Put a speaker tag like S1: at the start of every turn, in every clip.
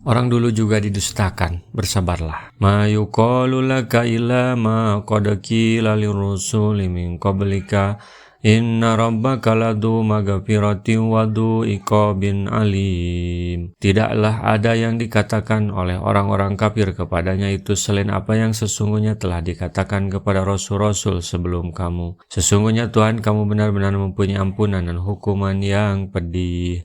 S1: Orang dulu juga didustakan, bersabarlah. Ma yuqalu laka illa ma qad qila lirrusuli min qablika inna rabbaka ladu maghfiratin wa du iqabin alim. Tidaklah ada yang dikatakan oleh orang-orang kafir kepadanya itu selain apa yang sesungguhnya telah dikatakan kepada rasul-rasul sebelum kamu. Sesungguhnya Tuhan kamu benar-benar mempunyai ampunan dan hukuman yang pedih.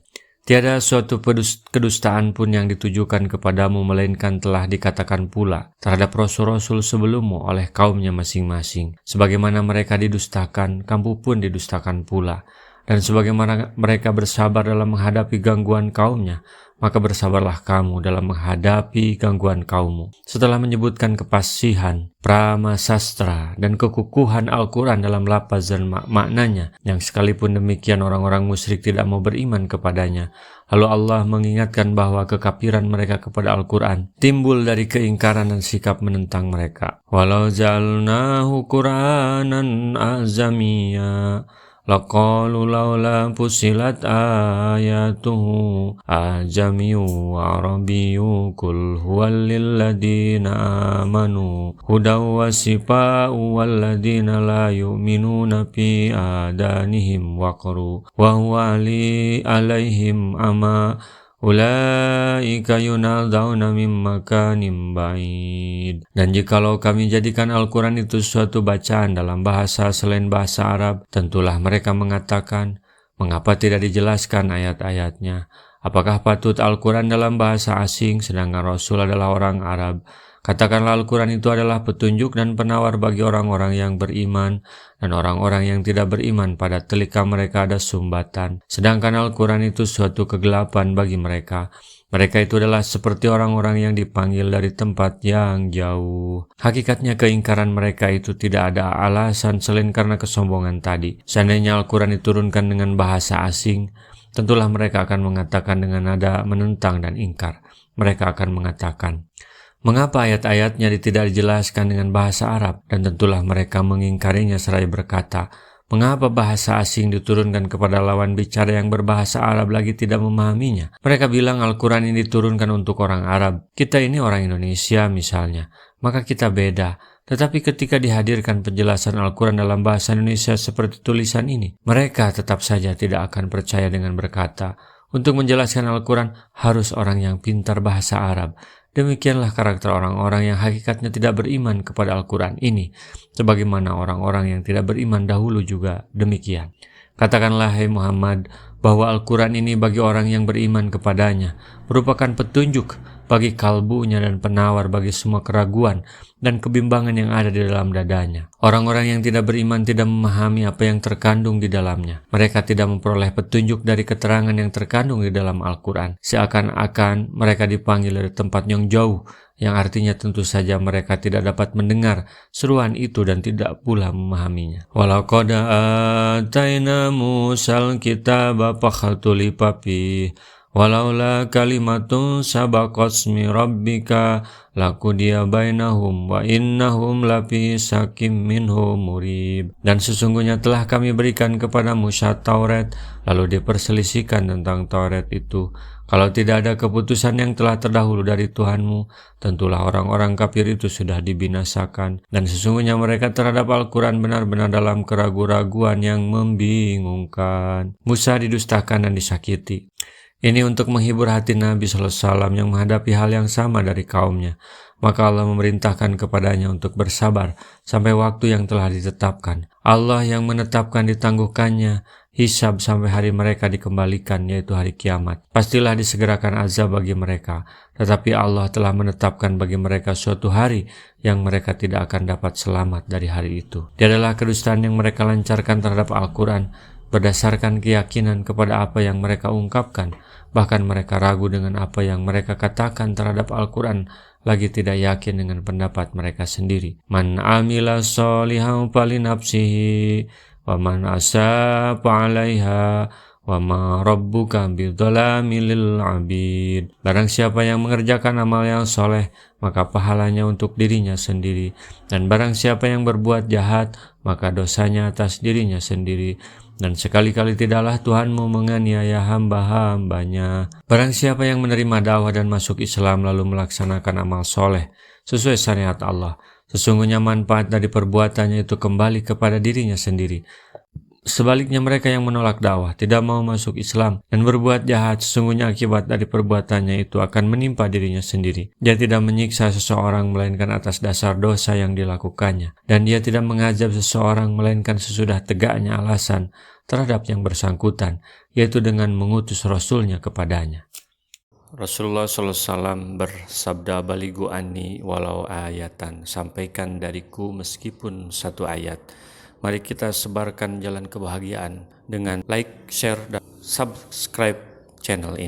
S1: Tiada suatu kedustaan pun yang ditujukan kepadamu melainkan telah dikatakan pula terhadap rasul-rasul sebelummu oleh kaumnya masing-masing. Sebagaimana mereka didustakan, kamu pun didustakan pula. Dan sebagaimana mereka bersabar dalam menghadapi gangguan kaumnya, maka bersabarlah kamu dalam menghadapi gangguan kaummu. Setelah menyebutkan kepasihan, pramasastra, dan kekukuhan Al-Quran dalam lafaz dan maknanya, yang sekalipun demikian orang-orang musyrik tidak mau beriman kepadanya, lalu Allah mengingatkan bahwa kekafiran mereka kepada Al-Quran timbul dari keingkaran dan sikap menentang mereka. Walau ja'alnahu Qur'anan azamiyya laqalu laula fusilat ayatuhu ajamiyu wa arabiyyu qul huwal lilladina amanu hudaw wa sifa'u walladina la yu'minuna fi adanihim waqru wa huwa alaihim ama ulaika yunadawna min makanim ba'id. Dan jikalau kami jadikan Al-Quran itu suatu bacaan dalam bahasa selain bahasa Arab, tentulah mereka mengatakan, mengapa tidak dijelaskan ayat-ayatnya? Apakah patut Al-Quran dalam bahasa asing sedangkan Rasul adalah orang Arab? Katakanlah Al-Quran itu adalah petunjuk dan penawar bagi orang-orang yang beriman, dan orang-orang yang tidak beriman pada telinga mereka ada sumbatan. Sedangkan Al-Quran itu suatu kegelapan bagi mereka. Mereka itu adalah seperti orang-orang yang dipanggil dari tempat yang jauh. Hakikatnya keingkaran mereka itu tidak ada alasan selain karena kesombongan tadi. Seandainya Al-Quran diturunkan dengan bahasa asing, tentulah mereka akan mengatakan dengan nada menentang dan ingkar. Mereka akan mengatakan, mengapa ayat-ayatnya tidak dijelaskan dengan bahasa Arab? Dan tentulah mereka mengingkarinya seraya berkata, mengapa bahasa asing diturunkan kepada lawan bicara yang berbahasa Arab lagi tidak memahaminya? Mereka bilang Al-Quran ini diturunkan untuk orang Arab. Kita ini orang Indonesia misalnya, maka kita beda. Tetapi ketika dihadirkan penjelasan Al-Quran dalam bahasa Indonesia seperti tulisan ini, mereka tetap saja tidak akan percaya dengan berkata, untuk menjelaskan Al-Quran harus orang yang pintar bahasa Arab. Demikianlah karakter orang-orang yang hakikatnya tidak beriman kepada Al-Quran ini, sebagaimana orang-orang yang tidak beriman dahulu juga demikian. Katakanlah, hai Muhammad, bahwa Al-Quran ini bagi orang yang beriman kepadanya merupakan petunjuk bagi kalbunya dan penawar bagi semua keraguan dan kebimbangan yang ada di dalam dadanya. Orang-orang yang tidak beriman tidak memahami apa yang terkandung di dalamnya. Mereka tidak memperoleh petunjuk dari keterangan yang terkandung di dalam Al-Quran. Seakan-akan mereka dipanggil dari tempat yang jauh, yang artinya tentu saja mereka tidak dapat mendengar seruan itu dan tidak pula memahaminya. Walaqad ataina Musal kitaba fakhtalifa fihi walaula kalimatun sabaqat min rabbika laqudiya bainahum wa innahum lafi syakim minhu murib. Dan sesungguhnya telah kami berikan kepada Musa Taurat, lalu diperselisihkan tentang Taurat itu. Kalau tidak ada keputusan yang telah terdahulu dari Tuhanmu, tentulah orang-orang kafir itu sudah dibinasakan. Dan sesungguhnya mereka terhadap Al-Quran benar-benar dalam keraguan-raguan yang membingungkan. Musa didustakan dan disakiti. Ini untuk menghibur hati Nabi SAW yang menghadapi hal yang sama dari kaumnya. Maka Allah memerintahkan kepadanya untuk bersabar sampai waktu yang telah ditetapkan. Allah yang menetapkan ditangguhkannya hisab sampai hari mereka dikembalikan, yaitu hari kiamat. Pastilah disegerakan azab bagi mereka. Tetapi Allah telah menetapkan bagi mereka suatu hari yang mereka tidak akan dapat selamat dari hari itu. Dia adalah kedustaan yang mereka lancarkan terhadap Al-Quran berdasarkan keyakinan kepada apa yang mereka ungkapkan. Bahkan mereka ragu dengan apa yang mereka katakan terhadap Al-Quran, lagi tidak yakin dengan pendapat mereka sendiri. Man amila sholihan falinafsihi wa man asya fa'alaiha wa ma rabbuka bidzalamil lil abid. Barang siapa yang mengerjakan amal yang soleh, maka pahalanya untuk dirinya sendiri. Dan barang siapa yang berbuat jahat, maka dosanya atas dirinya sendiri. Dan sekali-kali tidaklah Tuhanmu menganiaya hamba-hambanya. Barang siapa yang menerima dakwah dan masuk Islam lalu melaksanakan amal soleh sesuai syariat Allah, sesungguhnya manfaat dari perbuatannya itu kembali kepada dirinya sendiri. Sebaliknya mereka yang menolak dakwah, tidak mau masuk Islam, dan berbuat jahat, sesungguhnya akibat dari perbuatannya itu akan menimpa dirinya sendiri. Dia tidak menyiksa seseorang melainkan atas dasar dosa yang dilakukannya, dan dia tidak mengazab seseorang melainkan sesudah tegaknya alasan terhadap yang bersangkutan, yaitu dengan mengutus Rasulnya kepadanya. Rasulullah SAW bersabda, "Balighu anni walau ayatan," sampaikan dariku meskipun satu ayat. Mari kita sebarkan jalan kebahagiaan dengan like, share, dan subscribe channel ini.